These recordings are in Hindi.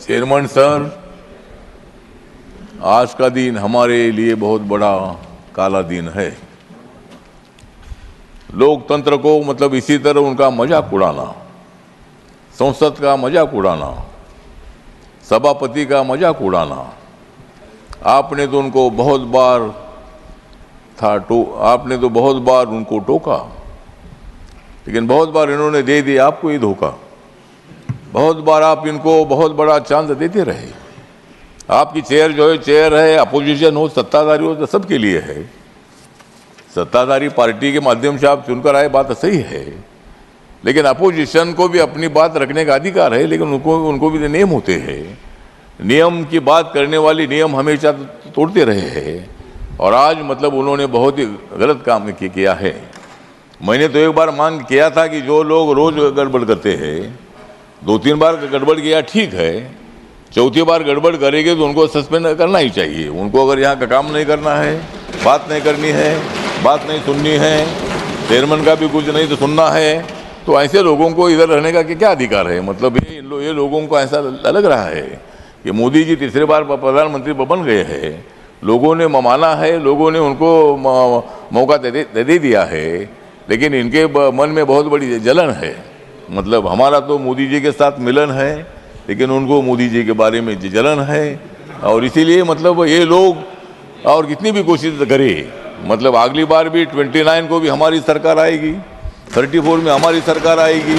चेयरमैन सर, आज का दिन हमारे लिए बहुत बड़ा काला दिन है। लोकतंत्र को मतलब इसी तरह उनका मजाक उड़ाना, संसद का मजाक उड़ाना, सभापति का मजाक उड़ाना, आपने तो उनको बहुत बार आपने तो बहुत बार उनको टोका, लेकिन बहुत बार इन्होंने दे दिया आपको ये धोखा। बहुत बार आप इनको बहुत बड़ा चांस देते रहे। आपकी चेयर जो है, चेयर है, अपोजिशन हो, सत्ताधारी हो, तो सबके लिए है। सत्ताधारी पार्टी के माध्यम से आप चुनकर आए, बात सही है, लेकिन अपोजिशन को भी अपनी बात रखने का अधिकार है, लेकिन उनको भी नियम होते हैं। नियम की बात करने वाली नियम हमेशा तोड़ते रहे हैं, और आज मतलब उन्होंने बहुत ही गलत काम किया है। मैंने तो एक बार मांग किया था कि जो लोग रोज गड़बड़ करते हैं, 2-3 बार गड़बड़ किया ठीक है, चौथी बार गड़बड़ करेंगे तो उनको सस्पेंड करना ही चाहिए। उनको अगर यहाँ का काम नहीं करना है, बात नहीं करनी है, बात नहीं सुननी है, चेयरमैन का भी कुछ नहीं तो सुनना है, तो ऐसे लोगों को इधर रहने का क्या अधिकार है? मतलब ये लोगों को ऐसा लग रहा है कि मोदी जी तीसरी बार प्रधानमंत्री बन गए हैं, लोगों ने माना है, लोगों ने उनको मौका दे दिया है, लेकिन इनके मन में बहुत बड़ी जलन है। मतलब हमारा तो मोदी जी के साथ मिलन है, लेकिन उनको मोदी जी के बारे में जलन है, और इसीलिए मतलब ये लोग और कितनी भी कोशिश करें, मतलब अगली बार भी 29 को भी हमारी सरकार आएगी, 34 में हमारी सरकार आएगी,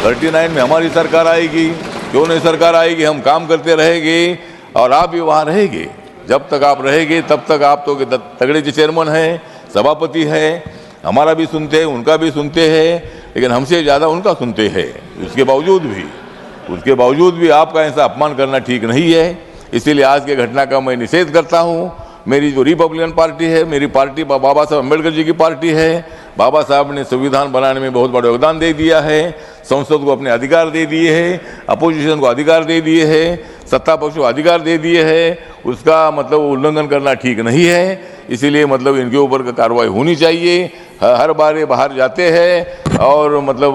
39 में हमारी सरकार आएगी। क्यों नहीं सरकार आएगी? हम काम करते रहेंगे और आप भी वहाँ रहेंगे। जब तक आप रहेंगे तब तक आप तो तगड़े चेयरमैन हैं, सभापति हैं, हमारा भी सुनते हैं, उनका भी सुनते हैं, लेकिन हमसे ज़्यादा उनका सुनते हैं। उसके बावजूद भी आपका ऐसा अपमान करना ठीक नहीं है। इसीलिए आज के घटना का मैं निषेध करता हूँ। मेरी जो रिपब्लिकन पार्टी है, मेरी पार्टी बाबा साहब अम्बेडकर जी की पार्टी है। बाबा साहब ने संविधान बनाने में बहुत बड़ा योगदान दे दिया है, संसद को अपने अधिकार दे दिए हैं, अपोजिशन को अधिकार दे दिए हैं, सत्ता पक्ष को अधिकार दे दिए हैं। उसका मतलब उल्लंघन करना ठीक नहीं है। इसीलिए मतलब इनके ऊपर कार्रवाई होनी चाहिए। हर बार ये बाहर जाते हैं, और मतलब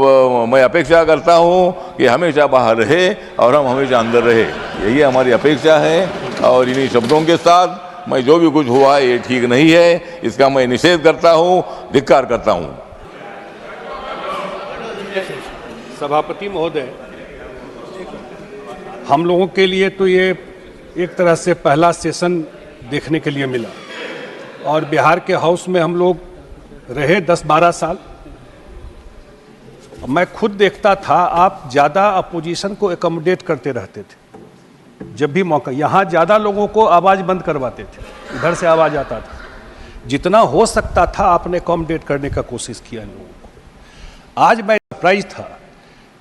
मैं अपेक्षा करता हूँ कि हमेशा बाहर रहे और हम हमेशा अंदर रहे, यही हमारी अपेक्षा है। और इन्हीं शब्दों के साथ मैं जो भी कुछ हुआ ये ठीक नहीं है, इसका मैं निषेध करता हूँ, धिक्कार करता हूँ। सभापति महोदय, हम लोगों के लिए तो ये एक तरह से पहला सेशन देखने के लिए मिला, और बिहार के हाउस में हम लोग रहे 10-12 साल। मैं खुद देखता था आप ज़्यादा अपोजिशन को एकोमोडेट करते रहते थे। जब भी मौका, यहाँ ज़्यादा लोगों को आवाज़ बंद करवाते थे, इधर से आवाज़ आता था। जितना हो सकता था आपने एकोमोडेट करने का कोशिश किया इन लोगों को। आज मैं सरप्राइज था,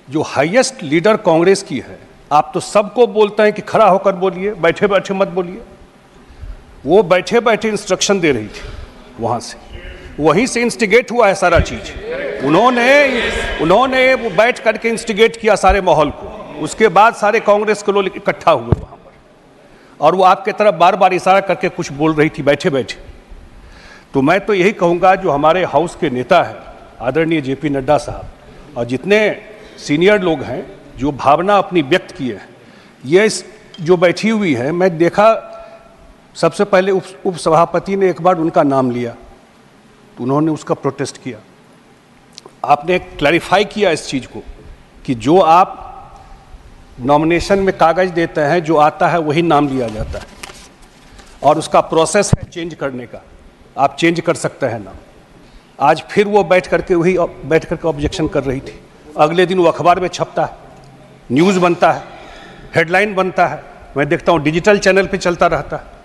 जो हाईएस्ट लीडर कांग्रेस की है, आप तो सबको बोलते हैं कि खड़ा होकर बोलिए, बैठे बैठे मत बोलिए। वो बैठे बैठे इंस्ट्रक्शन दे रही थी, वहाँ से, वहीं से इंस्टिगेट हुआ है सारा चीज़। उन्होंने वो बैठ करके इंस्टिगेट किया सारे माहौल को। उसके बाद सारे कांग्रेस के लोग इकट्ठा हुए वहाँ पर, और वो आपके तरफ बार बार इशारा करके कुछ बोल रही थी बैठे बैठे। तो मैं तो यही कहूँगा, जो हमारे हाउस के नेता हैं आदरणीय JP नड्डा साहब, और जितने सीनियर लोग हैं जो भावना अपनी व्यक्त किए हैं, ये जो बैठी हुई है, मैं देखा सबसे पहले उप सभापति ने एक बार उनका नाम लिया, तो उन्होंने उसका प्रोटेस्ट किया। आपने क्लैरिफाई किया इस चीज़ को कि जो आप नॉमिनेशन में कागज़ देते हैं, जो आता है वही नाम लिया जाता है, और उसका प्रोसेस है चेंज करने का, आप चेंज कर सकते हैं नाम। आज फिर वो बैठ करके ऑब्जेक्शन कर रही थी। अगले दिन वो अखबार में छपता है, न्यूज़ बनता है, हेडलाइन बनता है, मैं देखता हूँ डिजिटल चैनल पे चलता रहता है।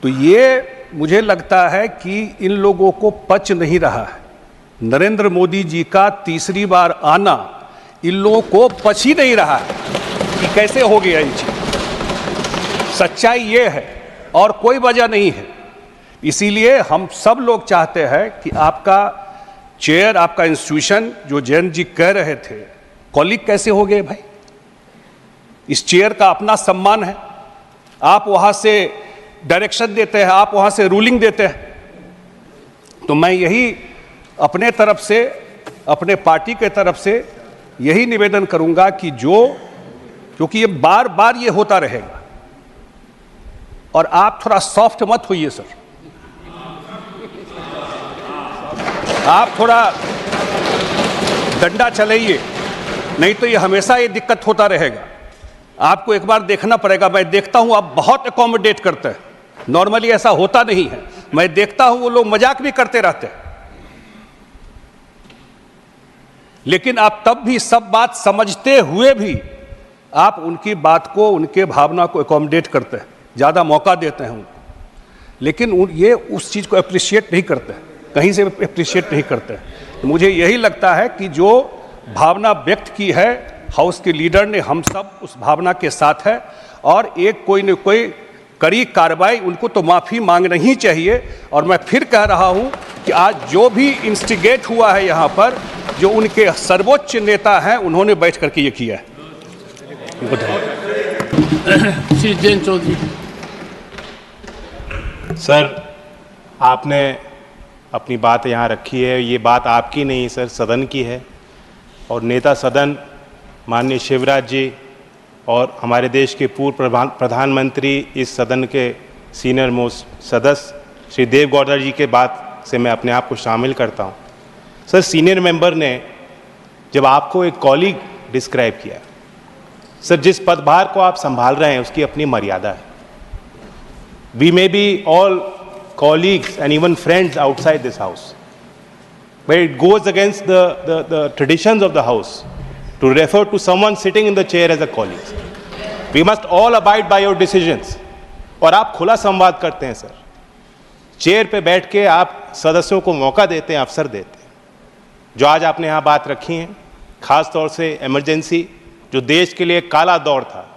तो ये मुझे लगता है कि इन लोगों को पच नहीं रहा है। नरेंद्र मोदी जी का तीसरी बार आना इन लोगों को पच ही नहीं रहा है कि कैसे हो गया ये चीज। सच्चाई ये है और कोई वजह नहीं है। इसीलिए हम सब लोग चाहते हैं कि आपका चेयर, आपका इंस्टीट्यूशन, जो जैन जी कह रहे थे, कॉलीग कैसे हो गए भाई? इस चेयर का अपना सम्मान है। आप वहाँ से डायरेक्शन देते हैं, आप वहाँ से रूलिंग देते हैं। तो मैं यही अपने तरफ से, अपने पार्टी के तरफ से यही निवेदन करूंगा कि जो क्योंकि ये बार बार ये होता रहेगा। और आप थोड़ा सॉफ्ट मत होइए सर, आप थोड़ा डंडा चलाइए, नहीं तो ये हमेशा ये दिक्कत होता रहेगा। आपको एक बार देखना पड़ेगा। मैं देखता हूं आप बहुत अकोमोडेट करते हैं, नॉर्मली ऐसा होता नहीं है। मैं देखता हूं वो लोग मजाक भी करते रहते हैं, लेकिन आप तब भी सब बात समझते हुए भी आप उनकी बात को, उनके भावना को अकोमोडेट करते हैं, ज़्यादा मौका देते हैं उनको। लेकिन ये उस चीज़ को अप्रिशिएट नहीं करते, कहीं से अप्रिशिएट नहीं करते। तो मुझे यही लगता है कि जो भावना व्यक्त की है हाउस के लीडर ने, हम सब उस भावना के साथ है। और एक कोई न कोई कड़ी कार्रवाई, उनको तो माफ़ी मांगना ही चाहिए। और मैं फिर कह रहा हूं कि आज जो भी इंस्टिगेट हुआ है यहाँ पर, जो उनके सर्वोच्च नेता हैं, उन्होंने बैठ करके ये किया है। श्री जैन चौधरी। सर, आपने अपनी बात यहाँ रखी है, ये बात आपकी नहीं सर, सदन की है। और नेता सदन माननीय शिवराज जी और हमारे देश के पूर्व प्रधानमंत्री, इस सदन के सीनियर मोस्ट सदस्य श्री देवेगौड़ा जी के बात से मैं अपने आप को शामिल करता हूँ। सर, सीनियर मेंबर ने जब आपको एक कॉलीग डिस्क्राइब किया, सर जिस पदभार को आप संभाल रहे हैं उसकी अपनी मर्यादा है। We may be all colleagues and even friends outside this house, but it goes against the traditions of the house to refer to someone sitting in the chair as a colleague. We must all abide by your decisions. और आप खुला संवाद करते हैं सर, चेयर पे बैठ के आप सदस्यों को मौका देते हैं, अवसर देते हैं। जो आज आपने यहाँ बात रखी है, खास तौर से इमरजेंसी, जो देश के लिए काला दौर था,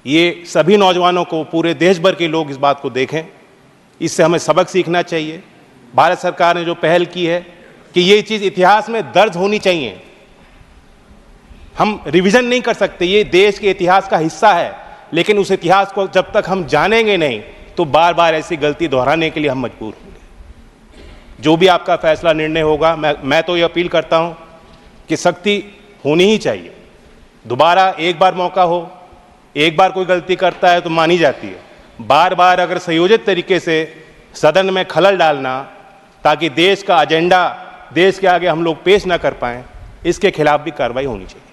ये सभी नौजवानों को, पूरे देश भर के लोग इस बात को देखें। इससे हमें सबक सीखना चाहिए। भारत सरकार ने जो पहल की है कि ये चीज़ इतिहास में दर्ज होनी चाहिए। हम रिवीजन नहीं कर सकते, ये देश के इतिहास का हिस्सा है, लेकिन उस इतिहास को जब तक हम जानेंगे नहीं तो बार बार ऐसी गलती दोहराने के लिए हम मजबूर होंगे। जो भी आपका फैसला, निर्णय होगा, मैं तो ये अपील करता हूँ कि सख्ती होनी ही चाहिए। दोबारा एक बार मौका हो, एक बार कोई गलती करता है तो मानी जाती है। बार बार अगर संयोजित तरीके से सदन में खलल डालना ताकि देश का एजेंडा देश के आगे हम लोग पेश ना कर पाएं, इसके खिलाफ भी कार्रवाई होनी चाहिए।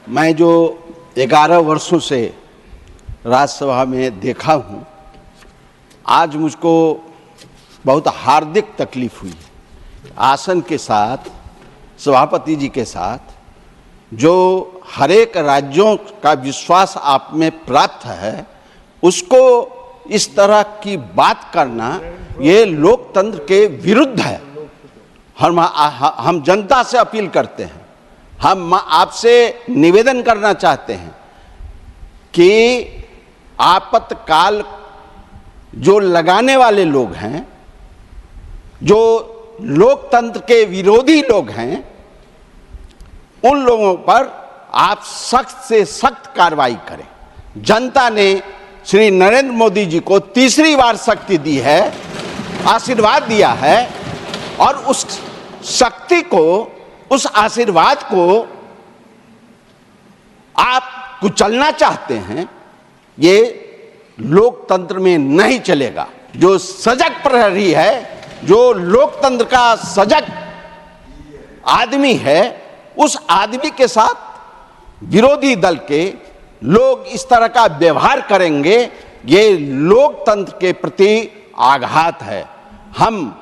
मैं जो 11 वर्षों से राज्यसभा में देखा हूँ, आज मुझको बहुत हार्दिक तकलीफ हुई। आसन के साथ, सभापति जी के साथ, जो हरेक राज्यों का विश्वास आप में प्राप्त है, उसको इस तरह की बात करना ये लोकतंत्र के विरुद्ध है। हम जनता से अपील करते हैं, हम आपसे निवेदन करना चाहते हैं कि आपातकाल जो लगाने वाले लोग हैं, जो लोकतंत्र के विरोधी लोग हैं, उन लोगों पर आप सख्त से सख्त कार्रवाई करें। जनता ने श्री नरेंद्र मोदी जी को तीसरी बार शक्ति दी है, आशीर्वाद दिया है, और उस शक्ति को, उस आशीर्वाद को आप कुचलना चाहते हैं, ये लोकतंत्र में नहीं चलेगा। जो सजग प्रहरी है, जो लोकतंत्र का सजग आदमी है, उस आदमी के साथ विरोधी दल के लोग इस तरह का व्यवहार करेंगे, ये लोकतंत्र के प्रति आघात है। हम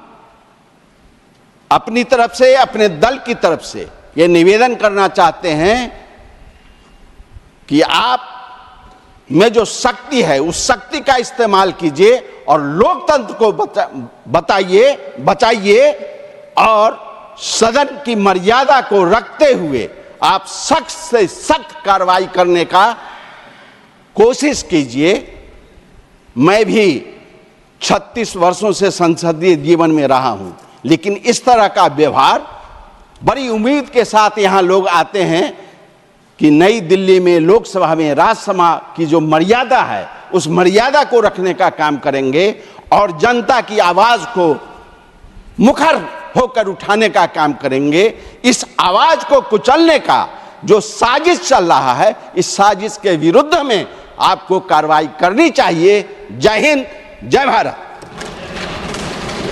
अपनी तरफ से, अपने दल की तरफ से ये निवेदन करना चाहते हैं कि आप में जो शक्ति है, उस शक्ति का इस्तेमाल कीजिए और लोकतंत्र को बचाइए, और सदन की मर्यादा को रखते हुए आप सख्त से सख्त कार्रवाई करने का कोशिश कीजिए। मैं भी 36 वर्षों से संसदीय जीवन में रहा हूं, लेकिन इस तरह का व्यवहार, बड़ी उम्मीद के साथ यहां लोग आते हैं कि नई दिल्ली में, लोकसभा में, राज्यसभा की जो मर्यादा है, उस मर्यादा को रखने का काम करेंगे और जनता की आवाज को मुखर होकर उठाने का काम करेंगे। इस आवाज को कुचलने का जो साजिश चल रहा है, इस साजिश के विरुद्ध में आपको कार्रवाई करनी चाहिए। जय हिंद, जय भारत।